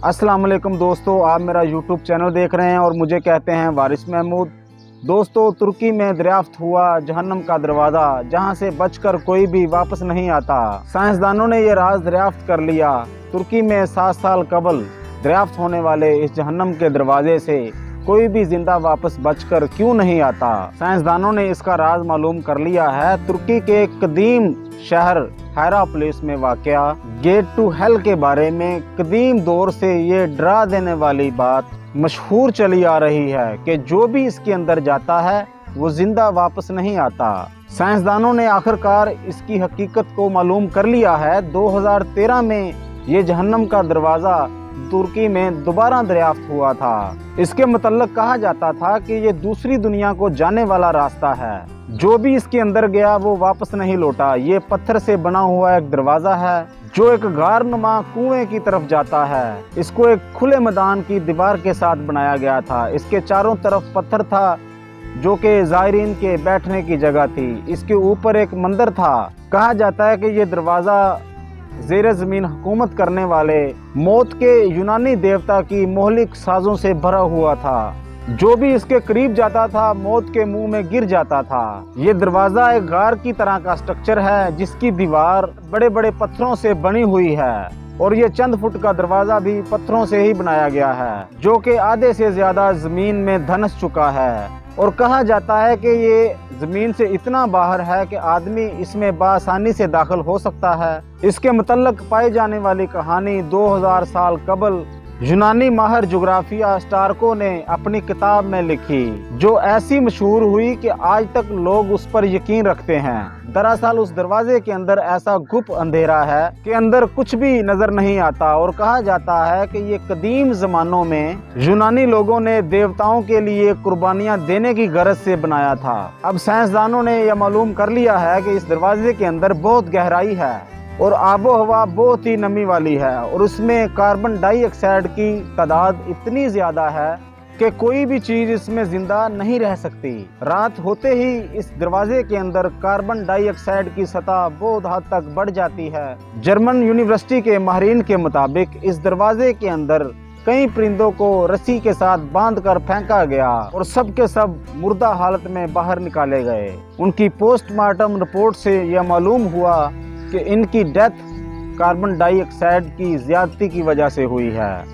अस्सलाम वालेकुम दोस्तों, आप मेरा यूट्यूब चैनल देख रहे हैं और मुझे कहते हैं वारिस महमूद। दोस्तों, तुर्की में दरियाफ्त हुआ जहन्नम का दरवाज़ा, जहां से बचकर कोई भी वापस नहीं आता। साइंसदानों ने ये राज दरियाफ्त कर लिया। तुर्की में 7 साल कबल दरियाफ्त होने वाले इस जहन्नम के दरवाजे से कोई भी जिंदा वापस बचकर क्यों नहीं आता। साइंसदानों ने इसका राज मालूम कर लिया है। तुर्की के एक कदीम शहर हायरापोलिस में वाक़या गेट टू हेल के बारे में कदीम दौर से ये डरा देने वाली बात मशहूर चली आ रही है कि जो भी इसके अंदर जाता है वो जिंदा वापस नहीं आता। साइंसदानों ने आखिरकार इसकी हकीकत को मालूम कर लिया है। 2013 में ये जहन्नम का दरवाज़ा तुर्की में दोबारा दरियाफ्त हुआ था। इसके मतलब कहा जाता था कि ये दूसरी दुनिया को जाने वाला रास्ता है। जो भी इसके अंदर गया वो वापस नहीं लौटा। ये पत्थर से बना हुआ एक दरवाज़ा है जो एक गारनुमा कुएं की तरफ जाता है। इसको एक खुले मैदान की दीवार के साथ बनाया गया था। इसके चारों तरफ पत्थर था जो कि ज़ायरीन के बैठने की जगह थी। इसके ऊपर एक मंदिर था। कहा जाता है कि ये दरवाज़ा ज़ेरे ज़मीन हुकूमत करने वाले मौत के यूनानी देवता की मोहलिक साजों से भरा हुआ था। जो भी इसके करीब जाता था मौत के मुंह में गिर जाता था। ये दरवाज़ा एक गार की तरह का स्ट्रक्चर है जिसकी दीवार बड़े बड़े पत्थरों से बनी हुई है और ये चंद फुट का दरवाज़ा भी पत्थरों से ही बनाया गया है जो कि आधे से ज़्यादा ज़मीन में धंस चुका है। और कहा जाता है कि ये ज़मीन से इतना बाहर है कि आदमी इसमें बआसानी से दाखिल हो सकता है। इसके मुतल्लक पाई जाने वाली कहानी 2000 साल कबल यूनानी माहिर जोग्राफिया स्टार्को ने अपनी किताब में लिखी, जो ऐसी मशहूर हुई कि आज तक लोग उस पर यकीन रखते हैं। दरअसल उस दरवाजे के अंदर ऐसा गुप अंधेरा है कि अंदर कुछ भी नजर नहीं आता। और कहा जाता है कि ये कदीम जमानों में यूनानी लोगों ने देवताओं के लिए कुर्बानियां देने की गरज से बनाया था। अब साइंसदानों ने यह मालूम कर लिया है कि इस दरवाजे के अंदर बहुत गहराई है और आबो हवा बहुत ही नमी वाली है और उसमें कार्बन डाइऑक्साइड की तादाद इतनी ज़्यादा है कि कोई भी चीज़ इसमें ज़िंदा नहीं रह सकती। रात होते ही इस दरवाजे के अंदर कार्बन डाइऑक्साइड की सतह बहुत हद तक बढ़ जाती है। जर्मन यूनिवर्सिटी के माहिरीन के मुताबिक इस दरवाजे के अंदर कई परिंदों को रस्सी के साथ बांधकर फेंका गया और सब के सब मुर्दा हालत में बाहर निकाले गए। उनकी पोस्टमार्टम रिपोर्ट से यह मालूम हुआ कि इनकी डेथ कार्बन डाइऑक्साइड की ज़्यादती की वजह से हुई है।